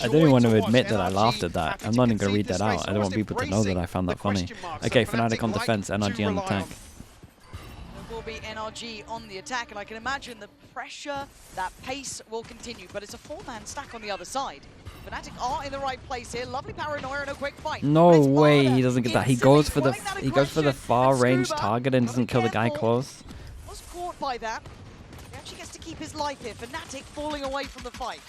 I don't even want to admit that I laughed at that. I'm not even going to read that out. I don't want people to know that I found that funny. Okay, Fnatic on defense, NRG on attack. Will be NRG on the attack, and I can imagine the pressure, that pace will continue, but it's a 4-man stack on the other side. Fnatic are in the right place here. Lovely paranoia and a quick fight. No way he doesn't get that. He goes for the far range target and doesn't kill the guy close. Was caught by that. He actually gets to keep his life here. Fnatic falling away from the fight.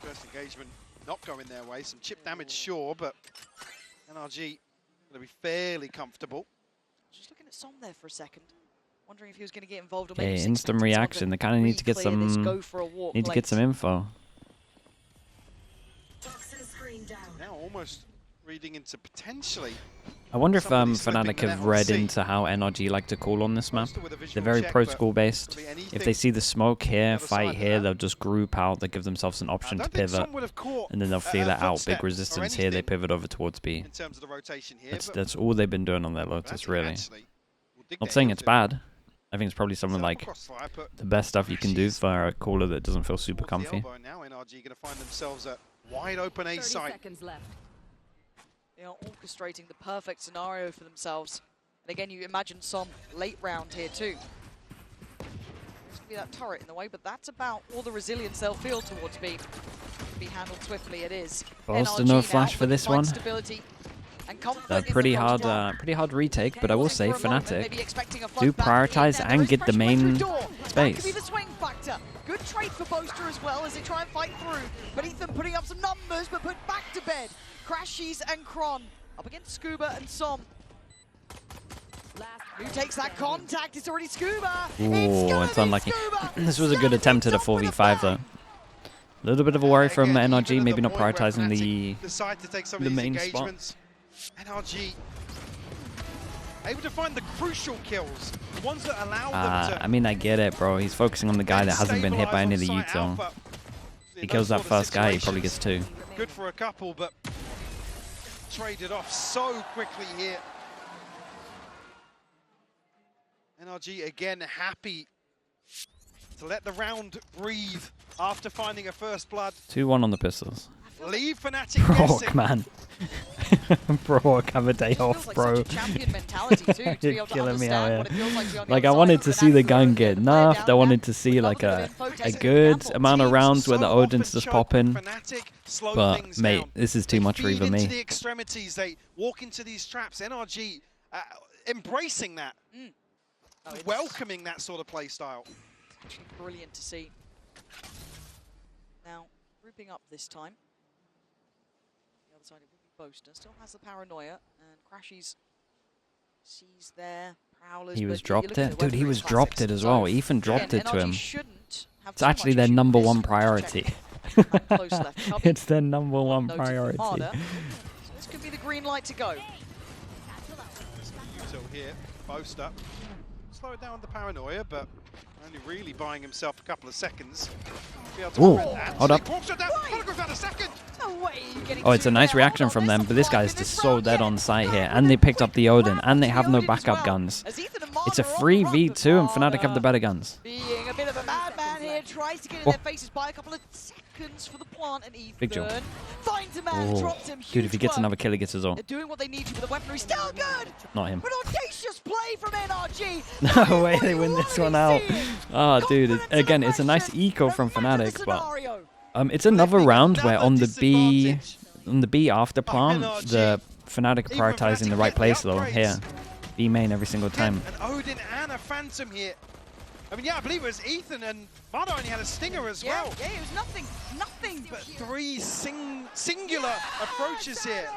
First engagement not going their way. Some chip damage, sure, but NRG going to be fairly comfortable. Just looking at Som there for a second. Wondering if he was going to get involved. Or maybe instant reaction. They kind of need to get some. Need to get some info. Now almost reading into potentially. I wonder if Fnatic have read into how NRG like to call on this map. They're very pro school based. If they see the smoke here, fight here, they'll just group out. They give themselves an option to pivot, and then they'll feel it out. Big resistance here. They pivot over towards B. That's all they've been doing on their Lotus, really. Not saying it's bad. I think it's probably something like the best stuff you can do for a caller that doesn't feel super comfy. Now NRG going to find themselves at wide open A site. They are orchestrating the perfect scenario for themselves. And again, you imagine some late round here too. There's going to be that turret in the way, but that's about all the resilience they'll feel towards B. To be handled swiftly, it is. Bolster no flash for this one. Pretty hard retake, but I will say Fnatic do prioritize and get the main space. Could be the swing factor. Good trade for Bolster as well as they try and fight through. But Ethan putting up some numbers, but put back to bed. Crashies and Kron up against Scuba and Som. Who takes that contact? It's already Scuba. Ooh, it's unlucky. This was a good attempt at a 4v5 though. A little bit of a worry from NRG, maybe not prioritizing the main spot. NRG able to find the crucial kills, the ones that allow them to. I mean, I get it, bro. He's focusing on the guy that hasn't been hit by any of the Ute zone. He kills that first guy, he probably gets 2. Good for a couple, but traded off so quickly here. NRG again happy to let the round breathe after finding a first blood. 2-1 on the pistols. Leave Fnatic guessing. Man. Brock, have a day off, bro. You're killing me out here. Like, I wanted to see the gun get nerfed. I wanted to see like a good amount of rounds where the Odin's just popping. But mate, this is too much for even me. The extremities, they walk into these traps. NRG embracing that, welcoming that sort of play style. Actually brilliant to see. Now grouping up this time. The other side it will be Boaster. Still has the paranoia and Crashies sees there. Prowlers. He was dropped it, dude. He was dropped it as well. Ethan dropped it to him. It's actually their #1 priority. It's their #1 priority. So this could be the green light to go. So here, Boaster. Slow it down with the paranoia, but only really buying himself a couple of seconds. Ooh, hold up. Oh, it's a nice reaction from them, but this guy is just so dead on site here. And they picked up the Odin, and they have no backup guns. It's a free V2, and Fnatic have the better guns. Being a bit of a madman here, tries to get in their faces by a couple of seconds for the plant, and Ethan big jump. Finds a man, drops him. Dude, if he gets another kill, he gets his own. They're doing what they need to, but the weaponry still good. Not him. But audacious play from NRG. No way, they win this one out. Oh, dude, again, it's a nice eco from Fnatic, but it's another round where on the B after plant, the Fnatic are prioritizing the right place though. Here, B main every single time. And Odin and a Phantom here. I mean, yeah, I believe it was Ethan, and Vado only had a Stinger as well. Yeah, it was nothing. But 3 singular approaches here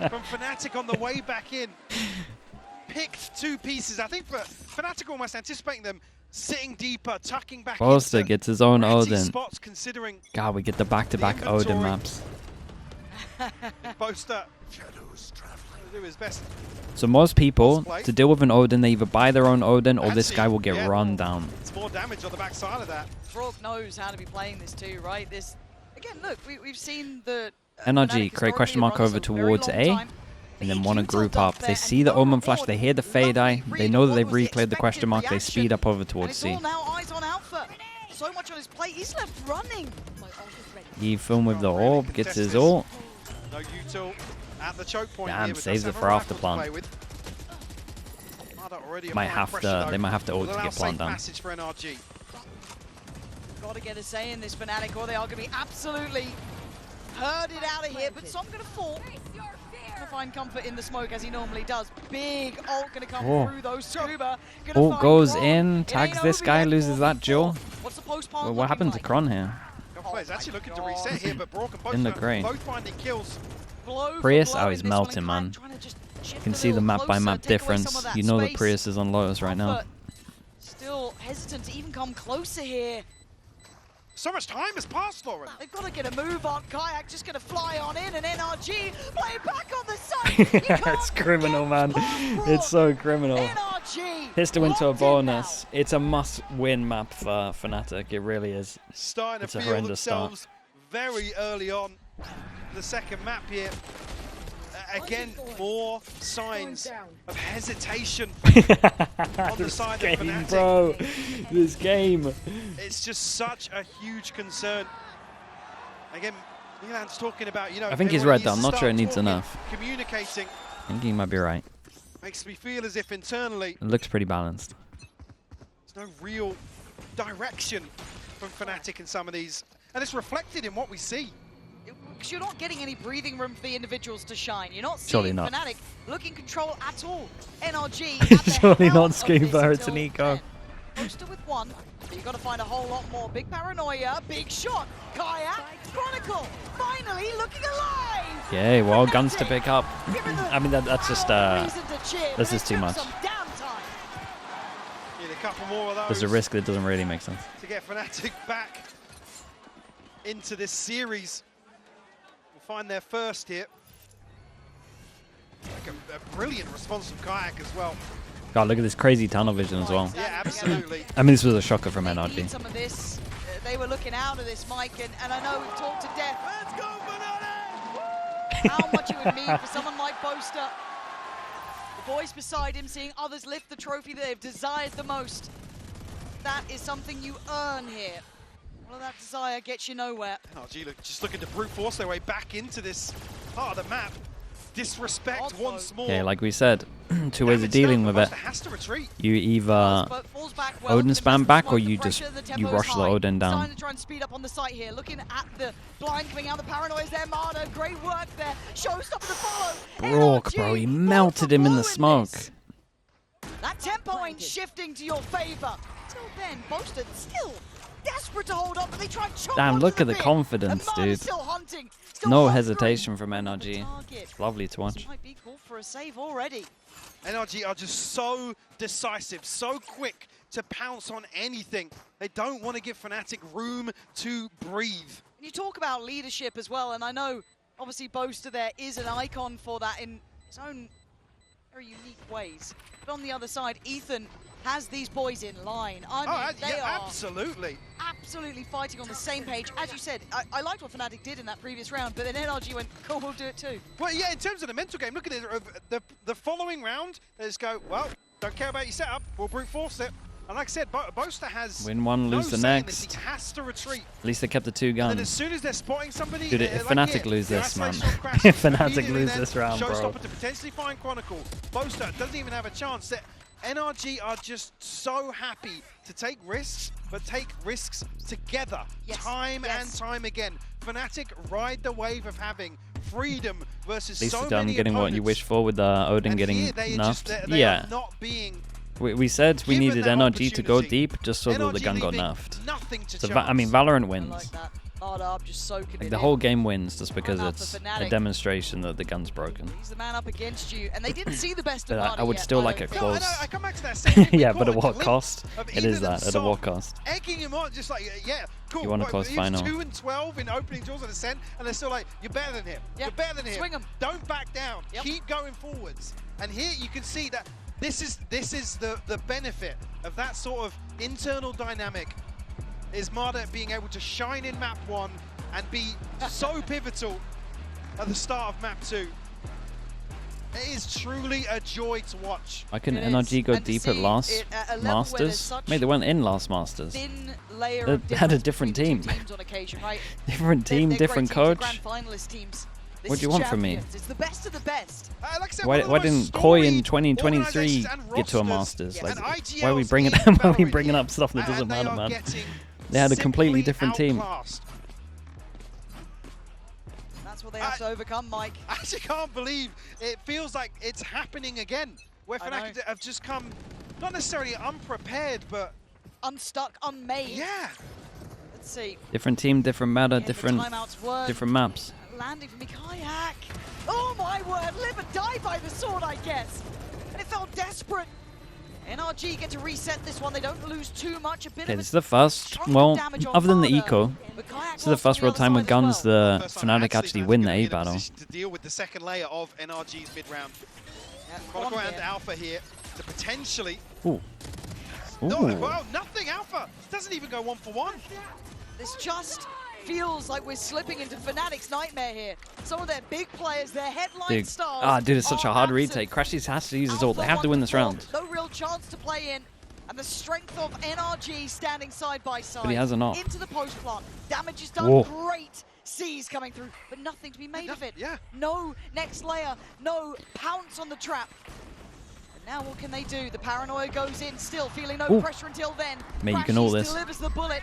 from Fnatic on the way back in. Picked 2 pieces. I think for Fnatic almost anticipating them sitting deeper, tucking back. Boaster gets his own Odin. Spots considering God, we get the back-to-back Odin maps. Boaster do his best. So most people, to deal with an Odin, they either buy their own Odin or this guy will get run down. It's more damage on the back side of that. Frog knows how to be playing this too, right? This again, look, we've seen the NRG create question mark over towards A, and then want to group up. They see the Omen flash, they hear the Fade Eye, they know that they've recleared the question mark, they speed up over towards C. Now eyes on Alpha. So much on his plate, he's left running. Ethan with the orb gets his ult. No util at the choke point. Damn, saves it for after plant. Might have to. They might have to ult to get plant down. Passage for NRG. Got to get a say in this Fnatic, or they are going to be absolutely herded out of here. But Som going to fall. Going to find comfort in the smoke as he normally does. Big ult going to come through those scuba. Ult goes in, tags this guy, loses that duel. What's the post-plant Well, what happened to Kron here? Gunplay's actually looking to reset here, but Brock and In the green. both finding kills. Prius, oh, he's melting, man. You can see the map by map difference. You know the Prius is on Lotus right now. Still hesitant to even come closer here. So much time has passed, Lauren. They've got to get a move on. Kayak just going to fly on in, and NRG play back on the side. It's criminal, man. It's so criminal. NRG Here's to win to a bonus. It's a must-win map for Fnatic. It really is. Starting It's to a feel horrendous themselves start. very early on. The second map here. Again, more signs of hesitation on the side of Fnatic. Bro, this game. It's just such a huge concern. Again, Milan's talking about, you know, I think he's everyone right, though. I'm needs to not sure it start needs talking, enough. Communicating I think he might be right. makes me feel as if internally It looks pretty balanced. there's no real direction from Fnatic in some of these, and it's reflected in what we see. Because you're not getting any breathing room for the individuals to shine. You're not Surely seeing not. Fnatic looking control at all. NRG at the Surely helm not of Scuba, this it's an until eco. then. Poster with one, but you've got to find a whole lot more. Big paranoia, big shot. Kayak, Chronicle, finally looking alive. Yay, well, guns to pick up. Given the I mean, that's just, reason to cheer, this but is it too took much. some downtime. Need a couple more of those there's a risk that doesn't really make sense. to get Fnatic back into this series. We'll find their first here. Like a brilliant response from Kayak as well. God, look at this crazy tunnel vision as well. Yeah, absolutely. I mean, this was a shocker from They need NRG. some of this. They were looking out of this, Mike, and I know we've talked to death. Let's go, Fnatic! How much it would mean for someone like Boaster. The boys beside him seeing others lift the trophy that they've desired the most. That is something you earn here. Well, that desire gets you nowhere. NRG just looking to brute force their way back into this part of the map. Disrespect once more. Okay, like we said, two ways of Damage dealing down, with Buster it. has to retreat. You either Falls back well, Odin invests spam the back, smoke, or the you just pressure, the you tempo is rush the high. Odin down. Starting to try and speed up on the site here. Looking at the blind coming out, the paranoia's there. Marta, great work there. Showstopper to follow. Brock, bro, he melted him in the smoke. That tempo ain't shifting to your favor. Till then, Boaster still desperate to hold up, but they try and chop Damn, onto look at the pin. confidence, And Marta's dude. still hunting, still No hungry. hesitation from NRG. Target. It's lovely to watch. This might be called for a save already. NRG are just so decisive, so quick to pounce on anything. They don't want to give Fnatic room to breathe. You talk about leadership as well, and I know obviously Boaster there is an icon for that in his own very unique ways. But on the other side, Ethan has these boys in line. I mean, they are absolutely. absolutely fighting on the same page. As you said, I liked what Fnatic did in that previous round, but then NRG went, cool, we'll do it too. Well, yeah, in terms of the mental game, look at it. The following round, they just go, well, don't care about your setup, we'll brute force it. And like I said, Boaster has Win one, no lose the say in this. next. He has to retreat. At least they kept the two And then as guns. soon as they're spotting somebody, Dude, if like Fnatic here, lose the this, man. isolation crash If Fnatic immediately lose then, this round, bro. Showstopper to potentially find Chronicle. Boaster doesn't even have a chance. NRG are just so happy to take risks, but take risks together, time and time again. Fnatic ride the wave of having freedom versus At least so they're done many getting what you opponents. wish for with Odin And getting here they are just, nerfed. they Yeah. are not being We said we given needed that NRG to go opportunity. deep just so that the NRG gun got leaving nerfed. nothing to So, chance. I mean, Valorant I wins. like that. Hard up, just soaking Like, it the in. whole game wins just because Enough for it's a Fnatic. demonstration that the gun's broken. He's the man up against you, and they didn't see the best of But Marta I would yet, still I like don't a think. No, close. I come back to that same thing. We Yeah, caught but at a what glimpse cost? of It Ethan is that, and at a Som what cost? Egging him on, just like, yeah, cool. You want a right, close he was final. 2 and 12 in opening duels at Ascent, and they're still like, you're better than him. Yep. You're better than him. Swing 'em. Don't back down. Yep. Keep going forwards. And here you can see that this is the benefit of that sort of internal dynamic, is Marta being able to shine in map 1 and be so pivotal at the start of map 2. It is truly a joy to watch. Why couldn't It NRG is. go And to deep at see last it at a level where there's Masters? such Mate, they went in last Masters. thin layer They of had a difference different between the team. two teams on occasion, right? Different team, They're different great coach. teams, they're grand finalist teams. This What do you is want from me? champions. It's the best of the best. Like I said, Why one of the most didn't Koi in storied 2023 organizations and get to a rosters. Masters? Yes. Like, And why are we IGL's bringing in why are we Valorant bringing here, up stuff that doesn't and they matter, are man? getting They had a completely simply different team. outclassed. That's what they have to overcome, Mike. I actually can't believe it feels like it's happening again, where Fnatic have just come, not necessarily unprepared, but Unstuck, unmade. yeah. Let's see. Different team, different meta, Again, the different timeouts weren't different maps. landing for me. Kayak. Oh my word, live and die by the sword, I guess. And it felt desperate. NRG get to reset this one. They don't lose too much. A bit Okay, of this is the first, well, other than the eco, this is the first real time with guns the Fnatic actually win the A battle. To deal with the second layer of NRG's mid round. Yeah, Chronicle and Alpha here to potentially. Ooh. No, Ooh. well, nothing. Alpha doesn't even go 1-for-1. This just feels like we're slipping into Fnatic's nightmare here. Some of their big players, their headline Dude. stars. Ah, dude, it's such a are hard absent. retake. Crashies has to use his ult. They Alpha have to win this round. wonderful, no real chance to play in. And the strength of NRG standing side by side. But he has an op. Into the post plant. Damage is done. Whoa. Great C's coming through, but nothing to be made of it. Yeah. No next layer. No pounce on the trap. And now what can they do? The paranoia goes in, still feeling no Ooh. pressure until then. Mate, you can ult Crashies this. delivers the bullet.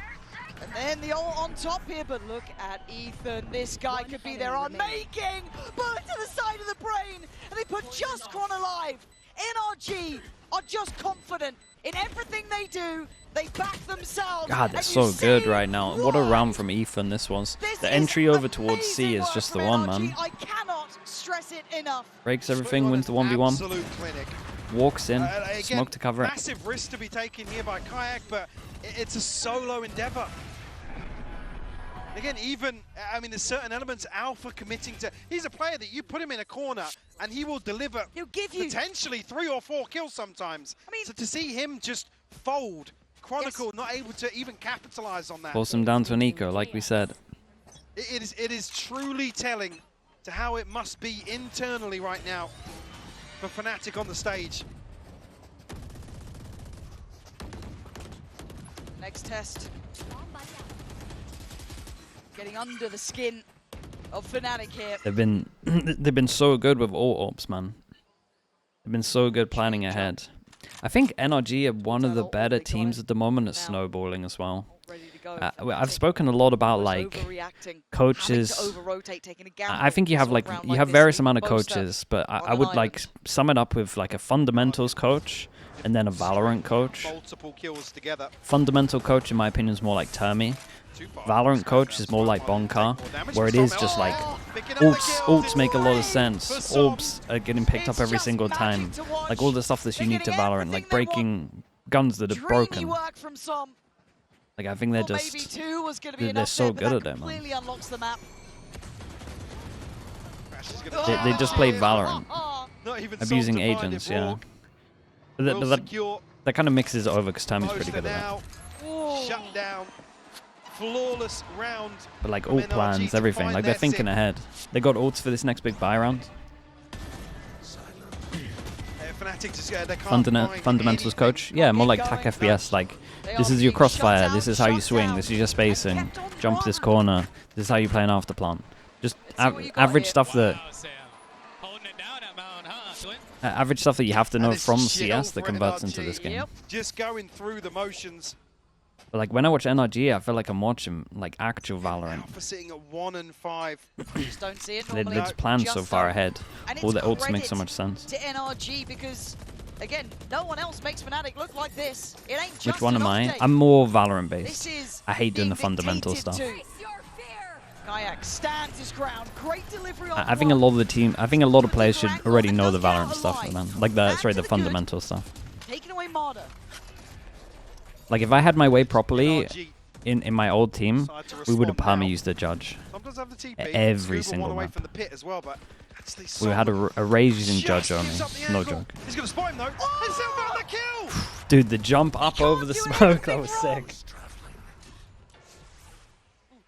And then the ult on top here, but look at Ethan. This guy could be their unmaking. Bullet to the side of the brain, and they put just Kron alive. NRG are just confident in everything they do. They back themselves. God, they're and so you good see right now. What a round why from Ethan this was. this The is entry over towards C amazing is work just the from one, NRG. man. I cannot stress it enough. Breaks everything, wins the 1v1, Absolute clinic. walks in, Again, smoke to cover it. Massive risk to be taken here by Kayak, but it's a solo endeavor. Again, even, I mean, there's certain elements, Alpha committing to, he's a player that you put him in a corner and he will deliver He'll give you potentially 3 or 4 kills sometimes. I mean- so to see him just fold, Chronicle not able to even capitalize on that. Force him down to an eco, like we said. It is truly telling to how it must be internally right now for Fnatic on the stage. next test. Getting under the skin of Fnatic here. They've been so good with all ops, man. They've been so good planning ahead. I think NRG are one of the better teams at the moment at snowballing as well. Ready to go. I've spoken a lot about like coaches. I think you have like various amount of coaches, but I would like sum it up with like a fundamentals coach and then a Valorant coach. Multiple kills together. Fundamental coach, in my opinion, is more like Termi. Valorant coach is more like Bonkar, where it is just like ults make a lot of sense. Orbs are getting picked up every single time. Like all the stuff that's unique to Valorant, like breaking guns that are broken. Like I think they're just they're so good at it, man. They just play Valorant, abusing agents, yeah. But that kind of mixes it over because Termi's pretty good at that. Shut down. Flawless round. But like ult plans, everything, like they're thinking ahead. They got ults for this next big buy round. Fundamentals coach, yeah, more like TAC FPS. Like this is your crossfire, this is how you swing, this is your spacing. Jump this corner, this is how you play an afterplant. Just average stuff that you have to know from CS that converts into this game. Just going through the motions. But like when I watch NRG, I feel like I'm watching like actual Valorant. Alpha sitting at 1 and 5. Just don't see it They normally. just plan so far ahead. All the ults make so much sense. To NRG because again, no one else makes Fnatic look like this. It ain't just Which one am I? Octane. I'm more Valorant based. This is I hate doing the being fundamental dictated stuff. to. Kayak stands his ground. Great delivery on I think a lot of the team, I think a lot of players should already know the Valorant stuff, man. Like the fundamental stuff. Taking away Marder. Like if I had my way properly in my old team, we would have perma used a judge every single map. We had a rage using judge only, no joke. He's gonna spot him though. And still got the kill. Dude, the jump up over the smoke, that was sick.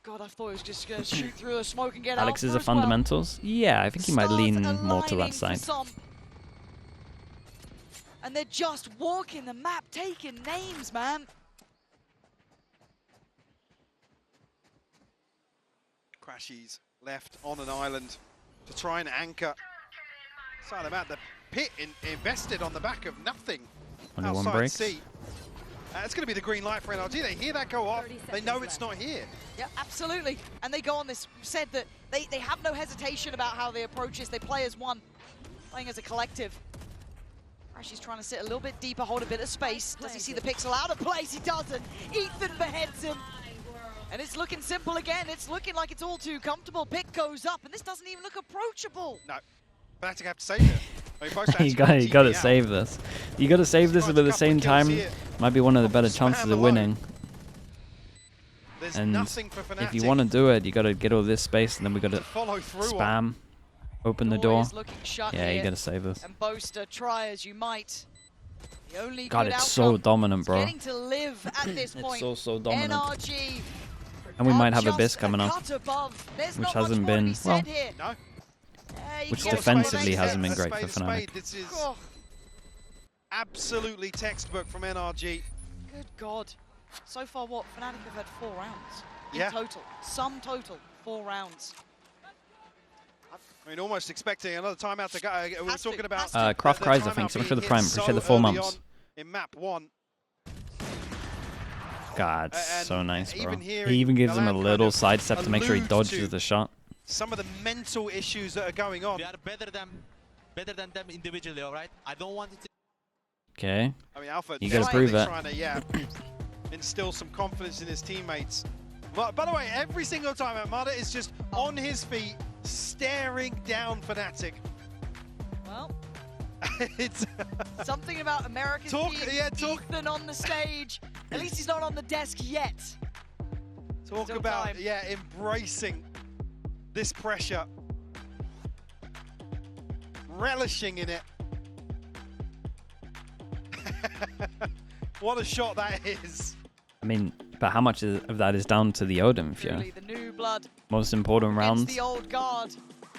God, I thought he was just going to shoot through the smoke and get Alex out is a fundamentals? Yeah, I think he might lean more to that side. And they're just walking the map, taking names, man. Crashies left on an island to try and anchor. Side of out the pit invested on the back of nothing. Only one Outside break. C. It's going to be the green light for NRG. They hear that go off. They know it's not here. Yeah, absolutely. And they go on this, said that they have no hesitation about how they approach this. They play as one, playing as a collective. Crashy's trying to sit a little bit deeper, hold a bit of space. Does he see the pixel out of place? He doesn't. Ethan beheads him. And it's looking simple again. It's looking like it's all too comfortable. Pick goes up, and this doesn't even look approachable. No. Fnatic have to save it. I mean, both you got to save this. You got to save this, but at the same time, might be one of the better chances of winning. There's and nothing for Fnatic. if you want to do it, you got to get all this space, and then we got to spam, open the door. Yeah, you got to save this. And Boaster, try as you might. The only God, good it's so dominant, bro. getting to live at this point. It's so dominant. NRG. And we might have Abyss coming up, which hasn't been, well, No. which defensively hasn't been great for Fnatic. This is absolutely textbook from NRG. Good God. So far, what? Fnatic have had 4 rounds in Yeah. total. Sum total, 4 rounds. I mean, almost expecting another timeout to go. We were talking about Craft the Cries, I timeout think. So much for the being Prime. hit Appreciate the so 4 early months. on in map 1. God, so nice, bro. even He hearing even gives him a Galan little kind of sidestep to make sure he allude dodges to the shot. Some of the mental issues that are going on. We are better than them individually, all right? I don't want it to. Okay. I mean, Alpha You gotta prove it. trying to, instill some confidence in his teammates. But by the way, every single time Armada is just on his feet, staring down Fnatic. Well, It's something about America's Ethan on the stage. At least he's not on the desk yet. talk Still about time. embracing this pressure, relishing in it. What a shot that is! I mean, but how much of that is down to the Odin, Fio? Truly, the new blood Most important against rounds the old guard.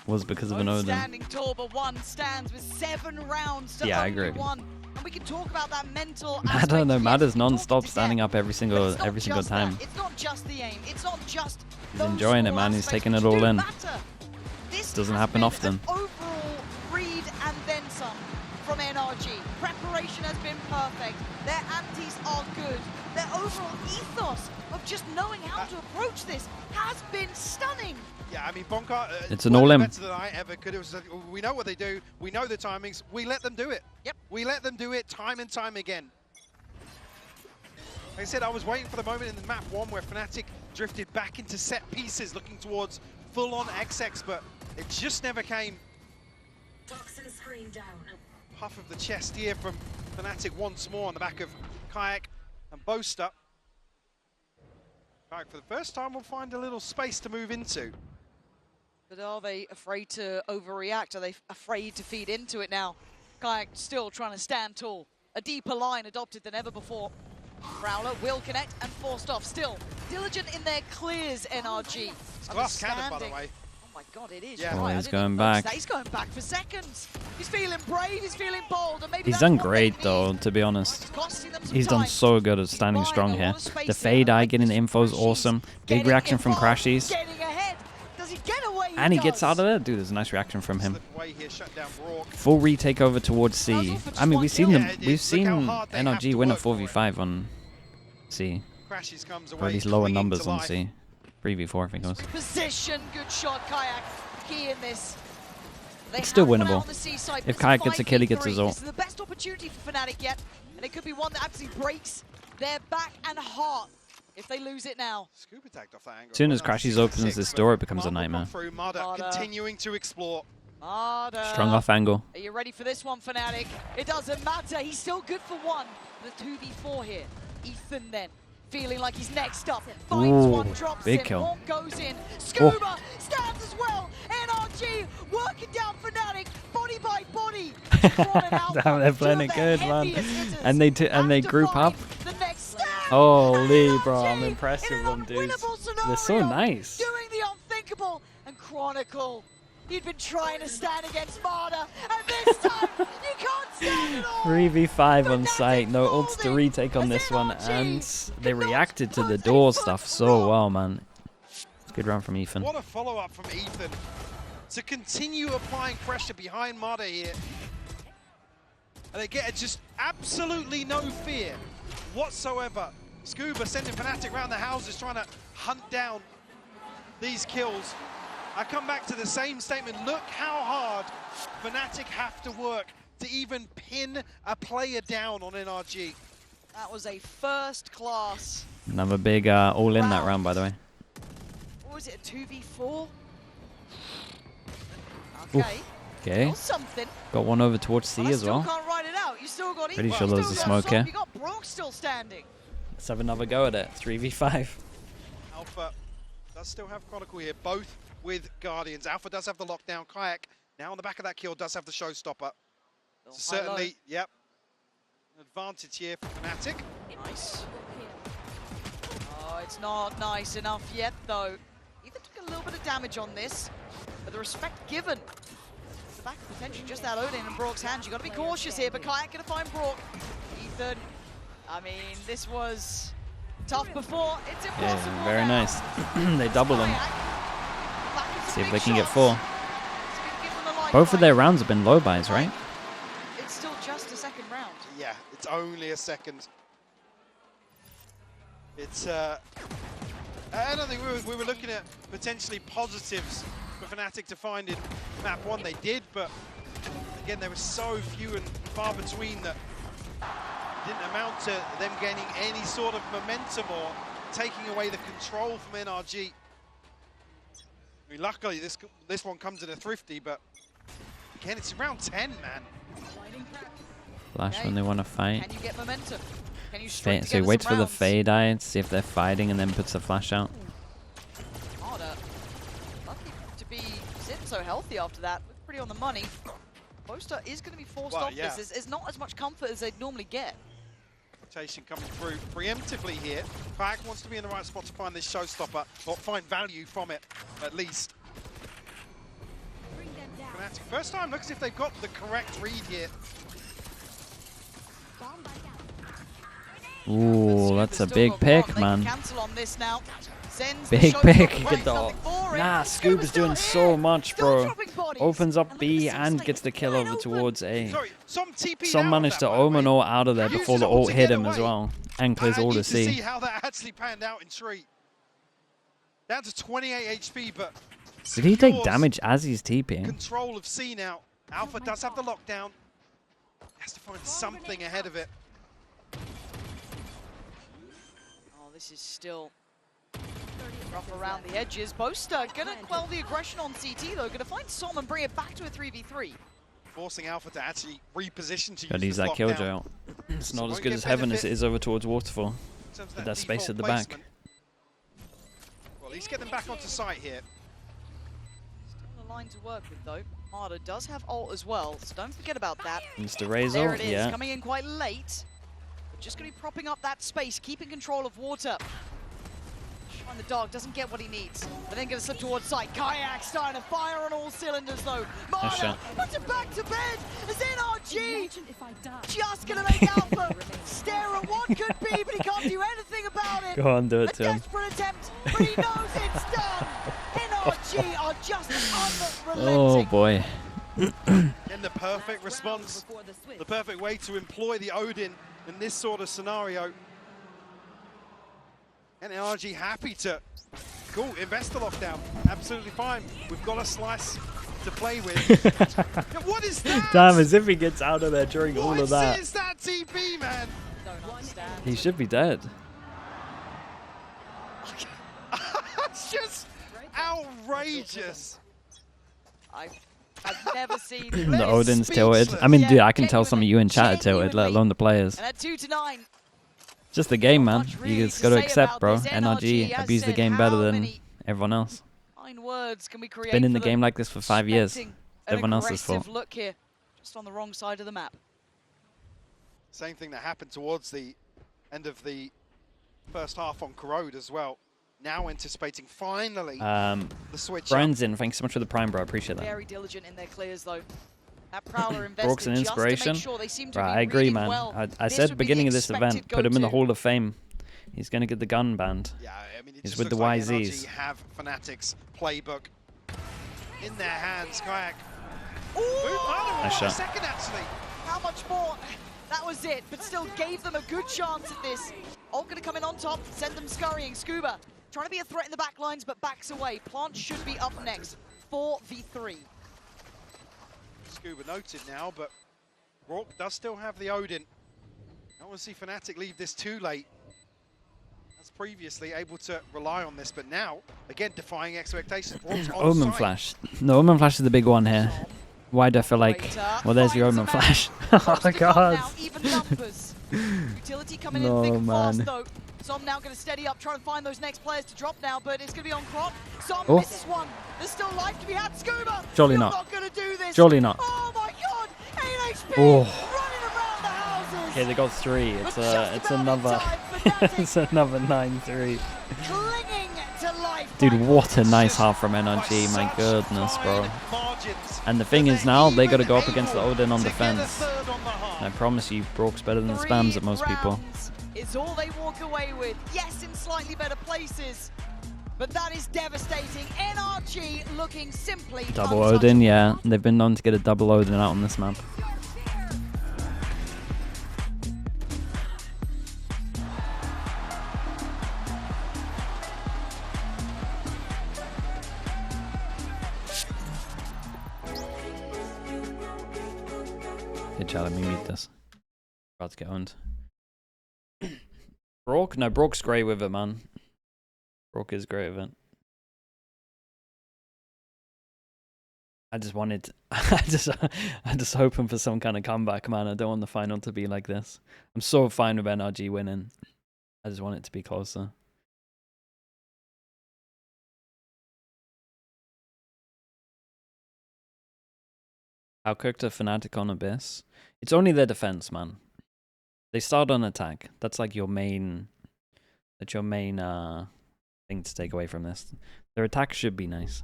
was because of an Both Odin. standing tall, but one stands with 7 rounds to Yeah, I only agree. 1. And we can talk about that mental I aspect. don't know, Yes, Mada's talking non-stop to standing death. up every But single it's not just time. that. It's not just the aim. It's not just He's those enjoying it, small man. He's aspects taking which it all do in. matter. This Doesn't has happen been often. An overall read and then some from NRG. Preparation has been perfect. Their antis are good. Their overall ethos of just knowing how to approach this has been stunning. Yeah, I mean, Bonka, It's an all-in. better than I ever could. It was, we know what they do. We know the timings. We let them do it. Yep. We let them do it time and time again. Like I said, I was waiting for the moment in the map 1 where Fnatic drifted back into set pieces, looking towards full-on XX, but it just never came. Toxin screen down. Puff of the chest here from Fnatic once more on the back of Kayak and Boaster. Kayak, for the first time, will find a little space to move into. But are they afraid to overreact? Are they afraid to feed into it now? Kayak still trying to stand tall. A deeper line adopted than ever before. Prowler will connect and forced off. Still diligent in their clears, NRG. It's glass cannon, by the way. Oh my God, it is. Yeah. Right, Oh, I he's didn't going even notice back. that. He's going back for seconds. He's feeling brave. He's feeling bold. And maybe He's that's done what they great, need. though, to be honest. It's costing them some He's done time. so good at standing Buying strong a here. lot of space The here. fade eye Like getting the info is Crashies awesome. Big getting reaction from involved, Crashies. Getting ahead. Does he get away? And he gets out of there. Dude, there's a nice reaction from him. Slip away here, shut down Brock. Full retake over towards C. I mean, we've seen them. Yeah, it We've is. Look how seen hard they have NRG to win a work for it. 4v5 on C. Crashies comes Or away, at least lower clinging numbers to on life. C. 3v4, I think it was. Position, good shot, Kayak. Key in this. They It's still have one out winnable. on the C side, but If it's Kayak gets a kill, he gets 5v3. his ult. This is the best opportunity for Fnatic yet, and it could be one that absolutely breaks their back and heart if they lose it now. Scoop attacked off that angle. As soon as Well, Crashies 6-6, opens this but door, it becomes a Marvel come nightmare. through. Mada Mada. continuing to explore. Marder. Strong off angle. Are you ready for this one, Fnatic? It doesn't matter. He's still good for one. The 2v4 here. Ethan then. Feeling like he's next up. Finds Ooh, one, drops big in. kill. Hawk goes in. Scuba stands as well. NRG working down Fnatic. Body by body. Damn, they're playing it good, man. And they group up. The next stand. Holy, bro, I'm NRG impressed in with an them dudes. unwinnable They're so scenario, nice. Doing the unthinkable. And Chronicle You'd been trying to stand against Marder, and this time you can't stand at all. 3v5 on site, no ults to retake on this one, and they reacted to the door stuff so well, man. Good round from Ethan. What a follow-up from Ethan to continue applying pressure behind Marder here. And they get just absolutely no fear whatsoever. Scuba sending Fnatic around the houses trying to hunt down these kills. I come back to the same statement. Look how hard Fnatic have to work to even pin a player down on NRG. That was a first-class. Another big all-in that round, by the way. What was it, a 2v4? Oof. Okay. Okay. Something. Got one over towards C as well. You still can't ride it out. You still got Pretty Eva. sure there was a smoke here. You got Brook still standing. Let's have another go at it. 3v5. Alpha does still have Chronicle here, both with Guardians. Alpha does have the lockdown. Kayak, now on the back of that kill, does have the showstopper. So certainly, yep, an advantage here for Fnatic. Nice. Oh, it's not nice enough yet, though. Ethan took a little bit of damage on this, but the respect given. The back of potentially just that Odin in Brook's hands. You got to be cautious here, but Kayak going to find Brook. Ethan, I mean, this was tough before. It's impossible. Yeah, very now. nice. They double them. See if they can get 4. Both of their rounds have been low buys, right? It's still just a second round. Yeah, it's only a second. It's I don't think we were looking at potentially positives for Fnatic to find in map 1. They did, but again, there were so few and far between that didn't amount to them gaining any sort of momentum or taking away the control from NRG. I mean, luckily this one comes in a thrifty, but again, it's round 10, man. Flash when they want to fight. Can you get momentum? Can you So he waits for the fade eye to see if they're fighting and then puts the flash out. Harder. Lucky to be sitting so healthy after that. Looked pretty on the money. Boaster is going to be forced off this. There's not as much comfort as they'd normally get. Rotation coming through preemptively here. Kayak wants to be in the right spot to find this showstopper, or find value from it, at least. Fnatic, first time, looks as if they've got the correct read here. Ooh, that's a big pick, man. Cancel on this now. Big pick. Get the ult. Nah, Scuba's doing so much, bro. Opens up B and gets the kill over towards A. Some managed to Omen ult out of there before the ult hit him as well. And clears all to C. See how that actually panned out in Tree. Down to 28 HP, but did he take damage as he's TPing? Control of C now. Alpha does have the lockdown. Has to find something ahead of it. Oh, this is still rough around the edges. Boaster gonna quell the aggression on CT though. Gonna find Som and bring it back to a 3v3. Forcing Alpha to actually reposition to Gotta use that killjoy ult. It's not as good as Heaven as it is over towards Waterfall. With that space at the back. Well, at least get them back onto site here. Still a line to work with though. Marder does have ult as well, so don't forget about that. Mr. Razor, there it is, yeah. coming in quite late. But just gonna be propping up that space, keeping control of water. The dog doesn't get what he needs, but then gonna slip towards site. Kayak starting to fire on all cylinders though. Marder puts it back to bed as NRG just gonna make Alpha stare at what could be, but he can't do anything about it. Go on, do it to him. A desperate attempt, but he knows it's done. NRG are just unrelenting. Oh boy. And the perfect response, the perfect way to employ the Odin in this sort of scenario. And NRG happy to, cool, invest the lockdown, absolutely fine. We've got a slice to play with. What is that? Damn, as if he gets out of there during all of that. What is that TP, man? Don't understand. He should be dead. It's just outrageous. I've never seen The Odin's tilted. I mean, dude, I can tell some of you in chat are tilted, let alone the players. And at 2-9. Just the game, man. You just got to accept, bro. NRG abused the game better than everyone else. Words can we create Been in the game like this for 5 years. Everyone else's fault. Look here, just on the wrong side of the map. Same thing that happened towards the end of the first half on Corrode as well. Now anticipating finally the switch. Brian's in. Thanks so much for the prime, bro. I appreciate that. Very diligent in their clears, though. That Prowler invested Brock's an inspiration. just to make sure they seem to Right, be I agree, reading man. well. I This said would be beginning the of this event, expected put him in the go-to. Hall of Fame. He's gonna get the gun banned. Yeah, I mean, it He's just with the looks like YZs. NRG have Fnatic's playbook in their hands. Kayak. Ooh! Nice shot. Second, actually. How much more? That was it, but still gave them a good chance at this. Ult gonna come in on top, send them scurrying. Scuba trying to be a threat in the back lines, but backs away. Plant should be up next. 4v3. Scuba noted now, but Rourke does still have the Odin. I don't want to see Fnatic leave this too late. As previously able to rely on this, but now, again, defying expectations. Rourke's on Omen site. flash. No, Omen flash is the big one here. Why do I feel like... Well, there's your Omen flash. Oh, my God. Now, even numbers. Utility coming No, in thick and fast, man. though. Som now going to steady up, trying to find those next players to drop now, but it's going to be on Krot. Som Oh. misses one. There's still life to be had. Scuba, Surely you're not. going to do this. Surely not. Oh my God, 8 HP Oh. running around the houses. Okay, they got 3. But It's just it's about in another... time, Fnatic it's another 9-3. clinging to life. Dude, by what a nice Lotus. half from By NRG, my such goodness, bro. fine margins And the thing that is they're now, they got to even go up against the able Odin on to get a defense. third on the half. I promise you, Brock's better than spams at most people. 3 rounds is all they walk away with. Yes, in slightly better places, but that is devastating. NRG looking simply Double untouchable. Odin, yeah. They've been known to get a double Odin out on this map. Hey, chat, let me mute this. About to get owned. Brock? No, Brock's great with it, man. Brock is great with it. I just wanted, I just hoping for some kind of comeback, man. I don't want the final to be like this. I'm so fine with NRG winning. I just want it to be closer. How cooked a Fnatic on Abyss? It's only their defense, man. They start on attack. That's like your main, that's your main thing to take away from this. Their attack should be nice.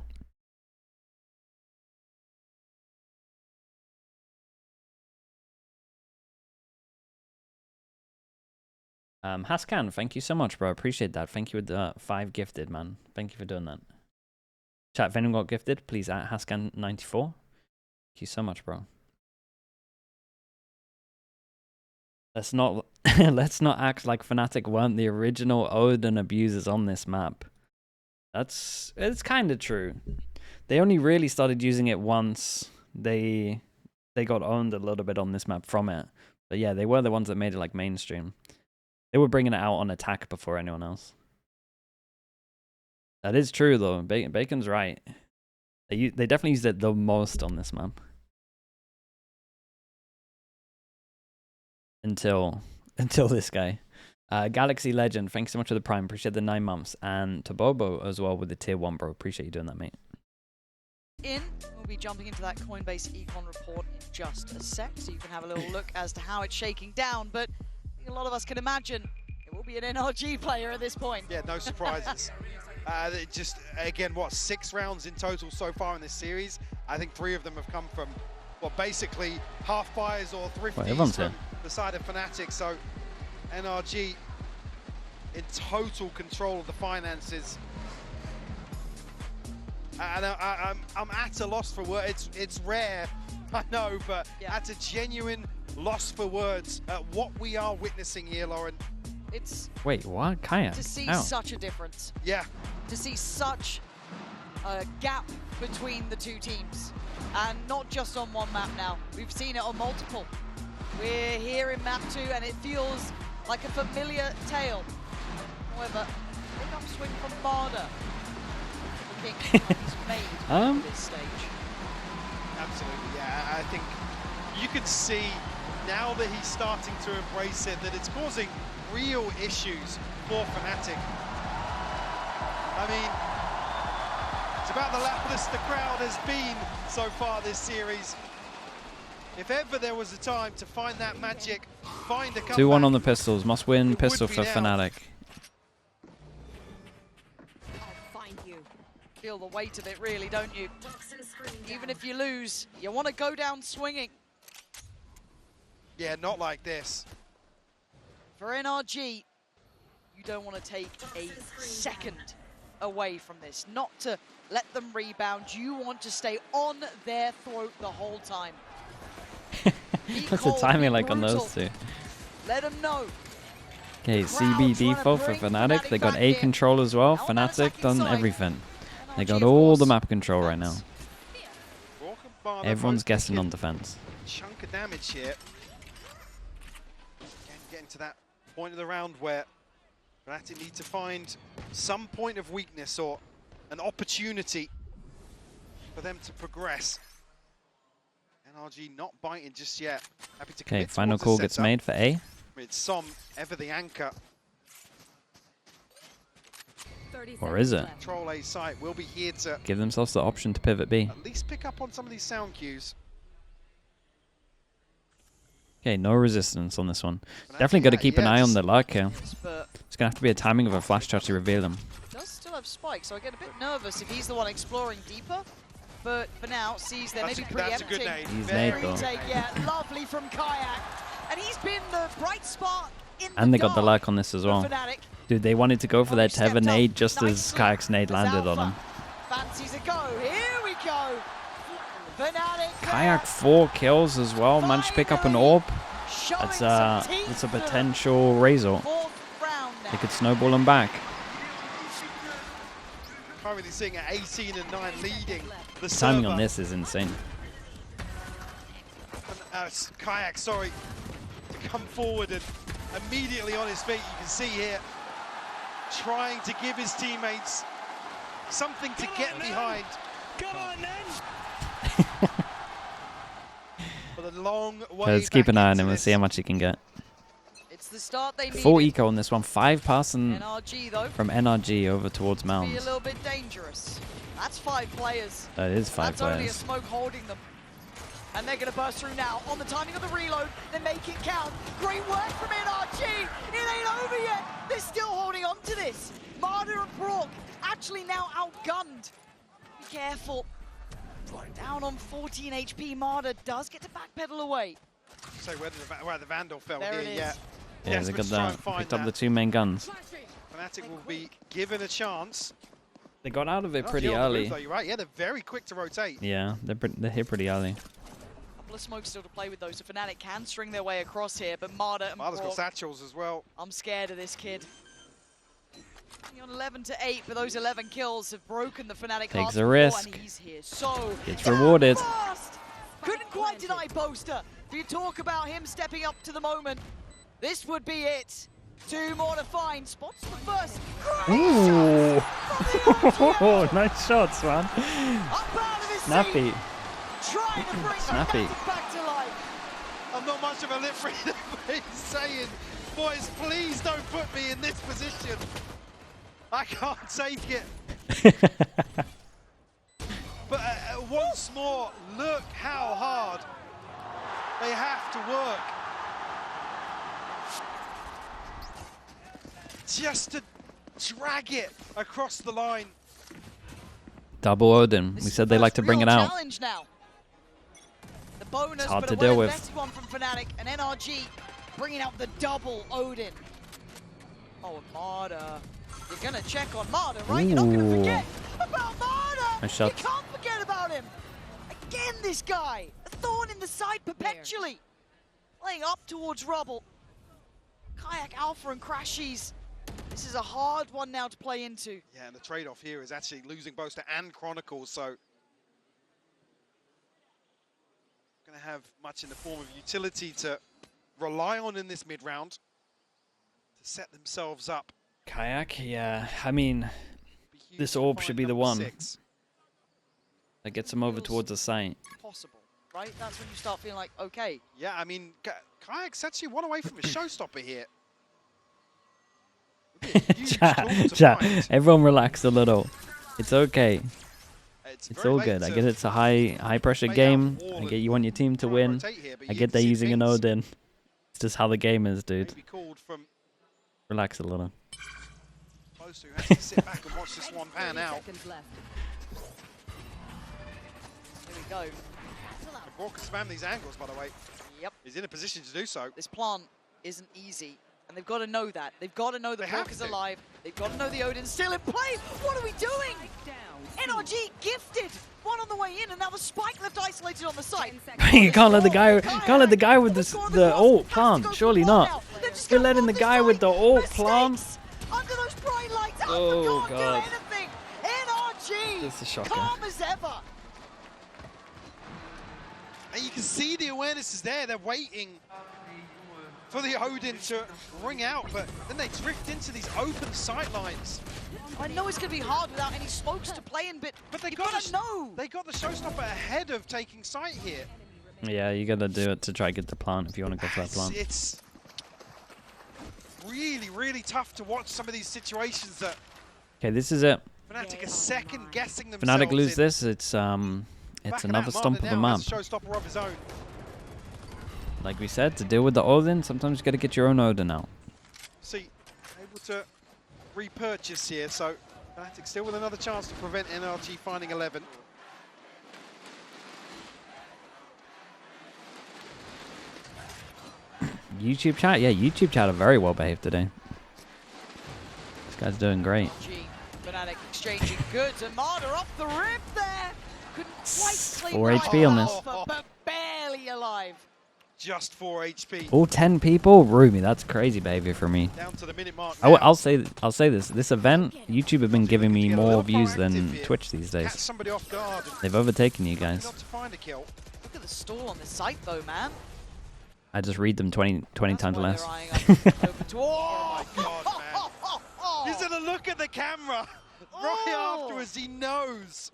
Haskan, thank you so much, bro. Appreciate that. Thank you with the 5 gifted, man. Thank you for doing that. Chat, if anyone got gifted, please at Haskan94. Thank you so much, bro. Let's not let's not act like Fnatic weren't the original Odin abusers on this map. It's kind of true. They only really started using it once they got owned a little bit on this map from it. But yeah, they were the ones that made it like mainstream. They were bringing it out on attack before anyone else. That is true though. Bacon's right. They definitely used it the most on this map. Until this guy. Galaxy Legend, thanks so much for the prime. Appreciate the 9 months. And Tobobo as well with the tier 1, bro. Appreciate you doing that, mate. We'll be jumping into that Coinbase econ report in just a sec, so you can have a little look as to how it's shaking down. But I think a lot of us can imagine it will be an NRG player at this point. Yeah, no surprises. Just, again, what, 6 rounds in total so far in this series? I think 3 of them have come from, well, basically half buys or thrifties from the side of Fnatic. So NRG in total control of the finances. And I'm at a loss for words. It's rare, I know, but yeah, at a genuine loss for words at what we are witnessing here, Lauren. It's wait, what? Kayak? to see Ow. such a difference. Yeah. To see such a gap between the two teams. And not just on one map now. We've seen it on multiple. We're here in map 2 and it feels like a familiar tale. However, big upswing from Marder. Looking he's made at this stage. Absolutely, yeah. I think you can see now that he's starting to embrace it, that it's causing real issues for Fnatic. I mean, it's about the loudest the crowd has been so far this series. If ever there was a time to find that magic, find a comeback. 2-1 on the pistols. Must win It pistol would for be now. Fnatic. feel the weight of it, really, don't you? Toxin screen Even down. if you lose, you want to go down swinging. Yeah, not like this. For NRG, you don't want to take a second away from this. Not to let them rebound. You want to stay on their throat the whole time. What's the timing like on those two? Let them know. Okay, Crowd's CB trying to default for bring Fnatic. They got back A here. control as well. Now on that Fnatic attacking done side, everything. They NRG, got of all the course, map control right now. Walker Barlow Everyone's both guessing taking on defense. a chunk of damage here. Again, getting to that point of the round where Fnatic need to find some point of weakness or an opportunity for them to progress. NRG not biting just yet. Happy to Okay, commit final towards the call gets setup. made for A. It's Som, ever the anchor. Or is it? Control A site will be here to Give themselves the option to pivot B. at least pick up on some of these sound cues. Okay, no resistance on this one. Definitely got to keep an eye on the luck here. Yes, but It's going to have to be a timing of a flash shot to reveal him. does still have spike, so I get a bit nervous if he's the one exploring deeper. But for now, sees they're maybe That's a good preempting. nade. He's Very nade, though. Retake, yeah, lovely from Kayak. And he's been the bright spot in And the they got the dark luck on this as for well. Fnatic. Dude, they wanted to go for their Stepped Teva up nade just as nicely Kayak's nade as landed on Alpha. him. Fancies a go. Here we go. Fnatic. Kayak 4 kills as well. Managed to pick up an orb. That's a potential razor. Fourth round now. They could snowball him back. Currently sitting at 18 and 9, leading the Timing server. on this is insane. Kayak, sorry, to come forward and immediately on his feet. You can see here, trying to give his teammates something to get behind. Come on, then. But a long way Let's keep an back eye on into him and this. see how much he can get. It's the start they need. Full eco on this one. 5 passing NRG though. from NRG over towards Be a Mounds. little bit dangerous. That's 5 players. That is 5 That's only a players. smoke holding them. And they're going to burst through now. On the timing of the reload, they make it count. Great work from NRG. It ain't over yet. They're still holding on to this. Marder and Brock actually now outgunned. Be careful. Down on 14 HP. Marder does get to backpedal away. So where the Vandal fell There here, it is. yeah. Yeah, they Desperate got to try and that. find Picked up that. the 2 main guns. Fnatic will be given a chance. They got out of it pretty NRG on the move, early. though, you're right. Yeah, they're very quick to rotate. Yeah, they're hit pretty early. Couple of smokes still to play with though, so Fnatic can string their way across here, but Marder and Marder's got Brock, satchels as well. I'm scared of this kid. On 11 to 8, but those 11 kills have broken the Fnatic Takes hearts a before, risk. and he's here. So Gets damn rewarded. fast. Couldn't quite deny Boaster. If you talk about him stepping up to the moment, this would be it. 2 more to find. Spots the first. Great Ooh. shots. Nice shots, man. Up out of his Snappy. seat, trying to bring Snappy. Fnatic back to life. I'm not much of a lip reader, but he's saying, boys, please don't put me in this position. I can't take it. But once more, look how hard they have to work. Just to drag it across the line. Double Odin. We This is said the they like first to bring real it out. challenge now. The bonus, hard but to a deal with. well-invested one from Fnatic, and NRG bringing out the double Odin. Oh, and Marder. You're going to check on Marder, right? You're not going to Ooh. forget about Marder. Nice shot. You can't forget about him. Again, this guy. A thorn in the side perpetually. Playing up towards rubble. Kayak Alpha and Crashies. This is a hard one now to play into. Yeah, and the trade-off here is actually losing Boaster and Chronicles, so going to have much in the form of utility to rely on in this mid-round to set themselves up. Kayak, yeah. I mean, Be huge this to orb find should be the number one 6. that gets them over towards the site. Possible, right? That's when you start feeling like, okay. Yeah, I mean, Kayak's actually one away from a showstopper here. Would be a huge tool to Chat, find. everyone relax a little. It's okay. It's It's very all late good. I to get it's a high pressure lay game. down the wall I and get you want your team to try and win. rotate here, but I you get can they're see using an things Odin. It's just how the game is, dude. maybe called from Relax a little. Boaster, who has to sit back and watch this one pan out. go. Bork can spam these angles, by the way. Yep. He's in a position to do so. This plant isn't easy, and they've got to know that. They've got to know the Bork is alive. They've got to know the Odin's still in play. What are we doing? NRG gifted one on the way in, and now the spike left isolated on the side. You can't let the guy with the ult plant. Surely not. You're letting the guy with the ult plant. Under those bright lights. Oh, God. God. Do anything. NRG. This is shocking. Calm as ever. And you can see the awareness is there. They're waiting for the Odin to ring out, but then they drift into these open sight lines. I know it's going to be hard without any smokes to play in, but they you gotta know. They got the showstopper ahead of taking sight here. Yeah, you gotta do it to try to get the plant if you want to go for that plant. It's really, really tough to watch some of these situations that Okay, this is it. Fnatic are second guessing themselves. Fnatic lose this, it's another stomp of a map. Showstopper of his own. Like we said, to deal with the Odin, sometimes you gotta get your own Odin out. See, able to repurchase here, so Fnatic still with another chance to prevent NRG finding 11. YouTube chat? Yeah, YouTube chat are very well behaved today. This guy's doing great. Fnatic exchanging goods, and Marder off the rip there. Couldn't quite clean 4 HP on this. but barely alive. Just 4 HP. All 10 people? Rumi, that's crazy behavior for me. Down to the minute mark now. I'll say this. This event, YouTube have been giving me more views than Twitch these Catch days. somebody off guard. They've overtaken you guys. Not to find a kill. Look at the stall on this site, though, man. I just read them 20 times less. Oh my god, man. He's gonna look at the camera right afterwards. He knows.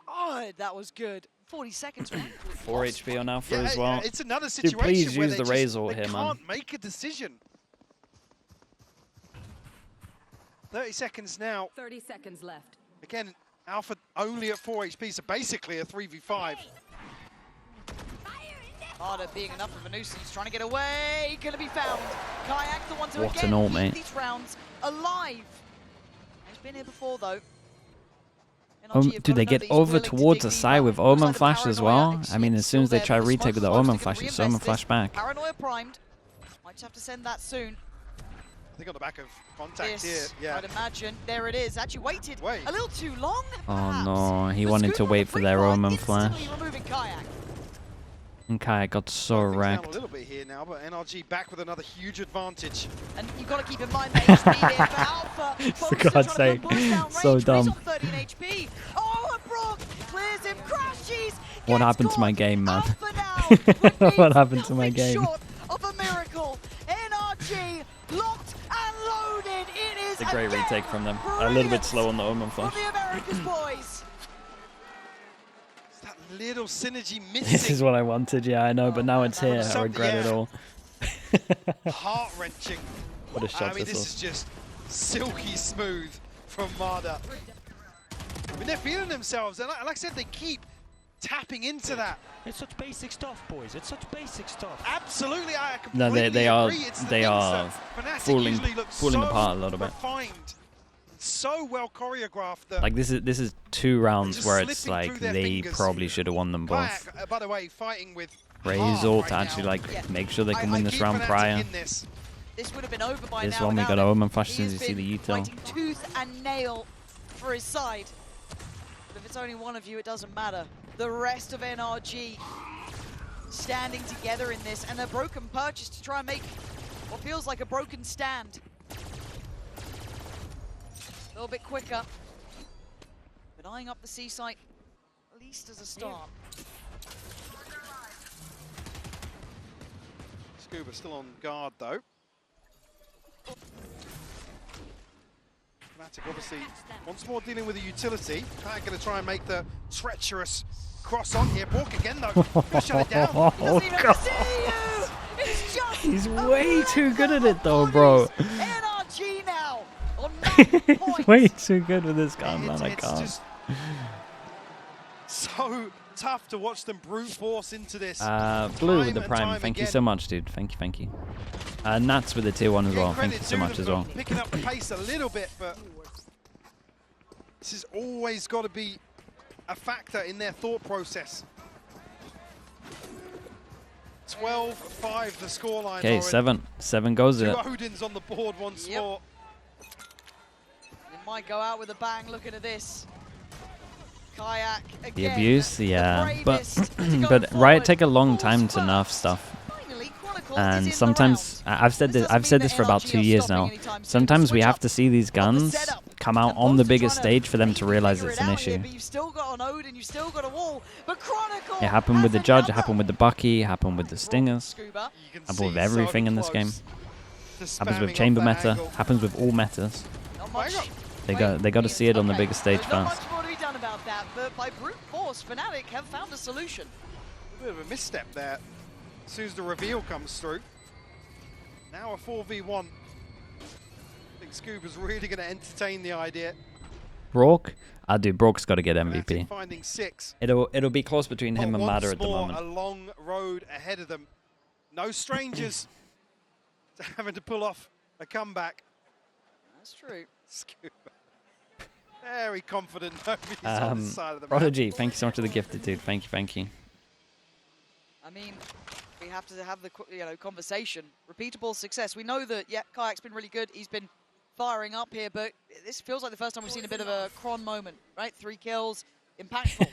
God, that was good. 40 seconds, man. 4 HP on Alpha as well. It's another situation please where use they the Raze ult here, they man. can't make a decision. 30 seconds now. 30 seconds left. Again, Alpha only at 4 HP, so basically a 3v5. Marder being enough of a nuisance, trying to get away, gonna be found. Kayak the one to What again an ult, keep mate. these rounds alive. He's been here before though. Do they get over towards the side with Omen Flash as well? I mean, as soon as they try to retake with the Omen Flash, it's Omen Flash back. Paranoia primed. Might just have to send that soon. I think on the back of contact here. Yeah. I'd imagine. There it is. Actually waited Wait. a little too long. Oh no, he wanted to wait for their Omen Flash. Removing Kayak. And Kayak got so Down a wrecked. little bit here now, but NRG back with another huge advantage. And you've got to keep in mind that HP here for Alpha. For God's sake, so dumb. 13 HP. Oh, and Brock clears him, crashes. What happened to my game, man? What What happened to my game? Short of a miracle. NRG locked and loaded. It is It's a great again retake from them. A little bit slow on the Omen from Flash. the Americas boys. It's that little synergy missing. This is what I wanted, yeah, I know, but now it's here. I regret it all. Heart-wrenching. What a shot I mean, this was. is just silky smooth from Marder. I mean, they're feeling themselves, and like I said, they keep tapping into that. It's such basic stuff, boys. It's such basic stuff. Absolutely, I No, completely they are agree. It's the they things are that Fnatic fooling usually look them so apart a little bit. refined, so well choreographed that Like this is 2 rounds just where it's slipping like through their they fingers. probably should have won them both. Kayak, by the way, fighting with Raze heart ult right to actually now. like make sure they can I win this keep round Fnatic prior. in this. This would have been over by This now. one we without got him. Omen Flash as He soon has as you see the been util. fighting tooth and nail for his side. But if it's only one of you, it doesn't matter. The rest of NRG standing together in this, and a broken purchase to try and make what feels like a broken stand. A little bit quicker. But eyeing up the C site, at least as a start. Scuba still on guard though. Fnatic obviously once more dealing with a utility. Kayak going to try and make the treacherous cross on here. Bork again though. Gonna shut it down. Oh god. It's just He's way too good at it though, bro. NRG now on 9 He's points. way too good with this gun, man. I It's can't. just so tough to watch them brute force into this. Blue with time the and prime. time Thank you again. so much, dude. Thank you. Nats with the tier 1 as well. Thank you so much as well. Picking up the pace a little bit, but this has always got to be a factor in their thought process. 12-5 the scoreline. Okay, 7 goes Two it. Odins on the board once more. It might go out with a bang looking at this. Kayak again. The abuse, yeah, the but bravest to go but forward. Riot take a long Falls time to nerf first. stuff. Finally, Chronicle is in And the sometimes round. I've said This this doesn't mean that for about NRG 2 are years stopping now. anytime soon. Sometimes we Switch have up to see these of the guns setup. come out And on both the are biggest trying stage for them to maybe realize figure it's it an out here, issue. but you've still got an Odin, you've still got a wall. But Chronicle It happened with the has Judge, it another. happened with the Bucky, it happened with the Stingers, Scuba. You can happened with see everything so in this game. close to Happens with spamming chamber off that meta, angle. happens with all metas. Not much. They got to see it on the biggest stage There's not first. much more to be done about that, but by brute force, Fnatic have found a solution. A bit of a misstep there. As soon as the reveal comes through. Now a 4v1. I think Scuba's really going to entertain the idea. Brock, Brock's got to get Fnatic MVP. finding 6. It'll be close between him But and Matter once at the more, moment. a long road ahead of them. No strangers to having to pull off a comeback. That's true. Scuba. Very confident. Nobody's on this side of the map. Prodigy, thank you so much for the gifted, dude. Thank you. I mean, we have to have the conversation. Repeatable success. We know that, yeah, Kayak's been really good. He's been firing up here, but this feels like the first time we've seen a bit of a Kron moment, right? 3 kills, impactful.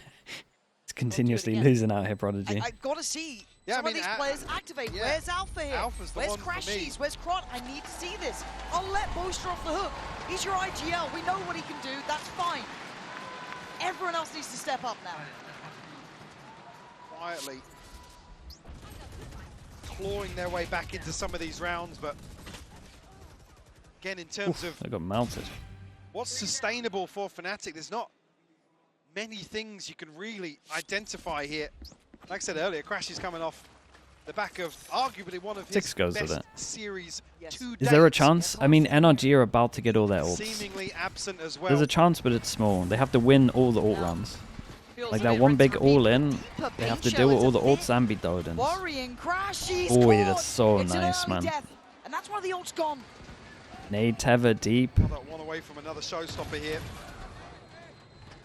It's continuously again. losing out here, Prodigy. I got to see Yeah, some I of mean, these players activate. yeah. Where's Alpha here? Alpha's the Where's one for me. Crashies? Where's Kron? I need to see this. I'll let Booster off the hook. He's your IGL. We know what he can do. That's fine. Everyone else needs to step up now. Quietly clawing their way back into some of these rounds, but again, in terms of They got melted. what's sustainable for Fnatic, there's not many things you can really identify here. Like I said earlier, Crash is coming off the back of arguably one of his 6 goes with best it. series Yes. to Is there a date. chance? I mean, NRG are about to get all their ults. Seemingly absent as well. There's a chance, but it's small. They have to win all the ult rounds. Feels Like a that bit one rinse big repeat. all-in, But they have to Pincho deal with is all a the ults bit and beat the Odins. worrying. Crashies Ooh, caught. that's so It's an nice, early man. death, and that's why the ult's gone. Nade, Tether, deep. Another one away from another showstopper here.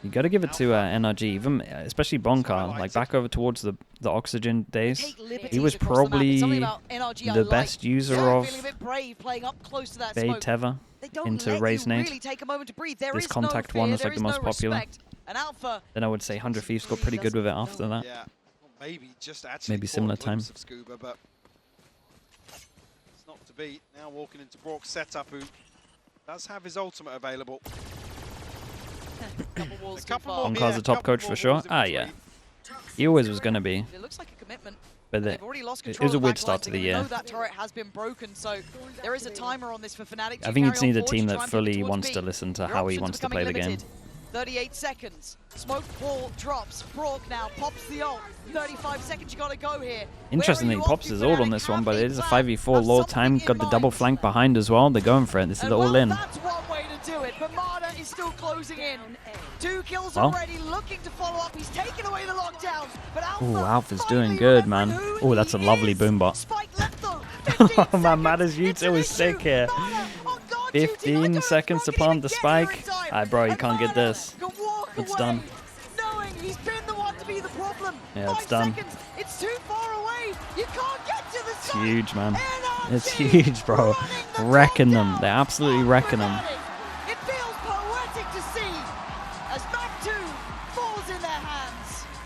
You got to give it to NRG, even especially Bonkar, like back over towards the oxygen days. Take liberties He was across the map. It's something probably about NRG I the like. best user Yeah, of feeling a bit brave, playing up close to that Fade smoke. Tether They don't into let Raze you Nade. really take a moment to breathe. There This is contact no one fear, is like there the most no popular. respect. And Alpha, Then I would say 100 Thieves got pretty good with it after that. Yeah, maybe just actually Maybe caught similar a glimpse time. of Scuba, but it's not to beat. Now walking into Brock's setup, who does have his ultimate available. couple walls A too couple far. more, Bonkar's yeah, a top couple coach more for sure. walls in Ah, yeah. between. He always was going to be. It looks like a commitment. But They've already lost it control was a of the weird back start lines, to and the we year. know that turret has been broken, so there is a timer on this for Fnatic. I think you'd need a team that fully wants to listen to how he wants to play the game. 38 seconds. Smoke ball drops. Brock now pops the ult. 35 seconds, you gotta go here. Interestingly, he pops his ult on this one, but it is a 5v4 Have low something time. in Got the double mind. flank behind as well. They're going for it. This is And the well, all in. that's one way to do it, but Marta is still closing in. 2 kills Well. already, looking to follow up. He's taken away the lockdowns, but Alpha Ooh, Alpha's finally doing good, remembered man. who Ooh, that's a he lovely is. boombot. Spike left though. Oh man, Matta's Utah was sick here. 15 seconds to plant the spike. Alright, bro, you can't get this. It's done. Knowing he's been the one to be the problem. Yeah, it's 5 done. seconds. It's too far away. You can't get to the It's site. huge, man. NRG It's huge, bro. running the Wrecking top them. down They're absolutely on wrecking them. Fnatic.